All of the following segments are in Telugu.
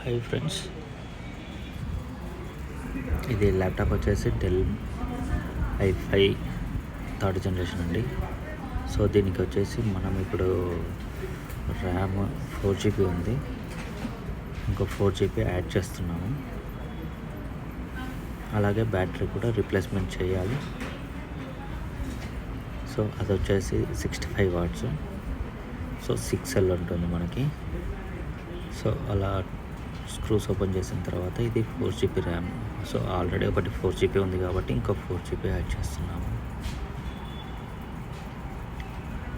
హాయ్ ఫ్రెండ్స్, ఇది ల్యాప్టాప్ వచ్చేసి డెల్ i5 థర్డ్ జనరేషన్ అండి. సో దీనికి వచ్చేసి మనం ఇప్పుడు ర్యామ్ 4GB ఉంది, ఇంకో 4GB యాడ్ చేస్తున్నాము. అలాగే బ్యాటరీ కూడా రీప్లేస్మెంట్ చేయాలి. సో అది వచ్చేసి 65 వాట్స్. సో 6L ఉంటుంది మనకి. సో అలా స్క్రూస్ ఓపెన్ చేసిన తర్వాత ఇది 4GB ర్యామ్. సో ఆల్రెడీ ఒకటి 4GB ఉంది కాబట్టి ఇంకో 4GB యాడ్ చేస్తున్నాము.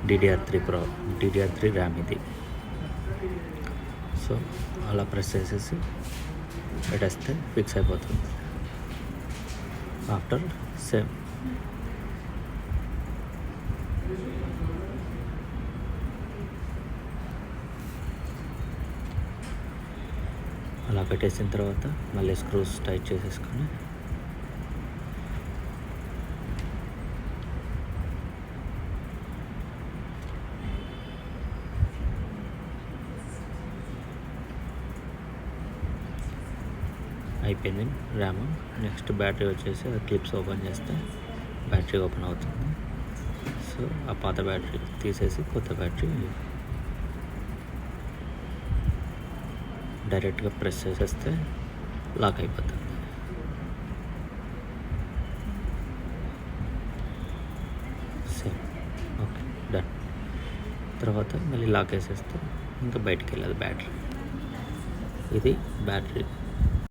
DDR3 ర్యామ్ ఇది. సో అలా ప్రెస్ చేసేసి పెట్టేస్తే ఫిక్స్ అయిపోతుంది. ఆఫ్టర్ సేమ్ అలా పెట్టేసిన తర్వాత మళ్ళీ స్క్రూస్ టైట్ చేసేసుకొని అయిపోయింది ర్యామ్. నెక్స్ట్ బ్యాటరీ వచ్చేసి ఆ క్లిప్స్ ఓపెన్ చేస్తే బ్యాటరీ ఓపెన్ అవుతుంది. సో ఆ పాత బ్యాటరీ తీసేసి కొత్త బ్యాటరీ డైరెక్ట్గా ప్రెస్ చేసేస్తే లాక్ అయిపోతుంది. Same okay, done. తర్వాత మళ్ళీ లాక్ వేసేస్తే ఇంకా బయటికి వెళ్ళదు బ్యాటరీ. ఇది బ్యాటరీ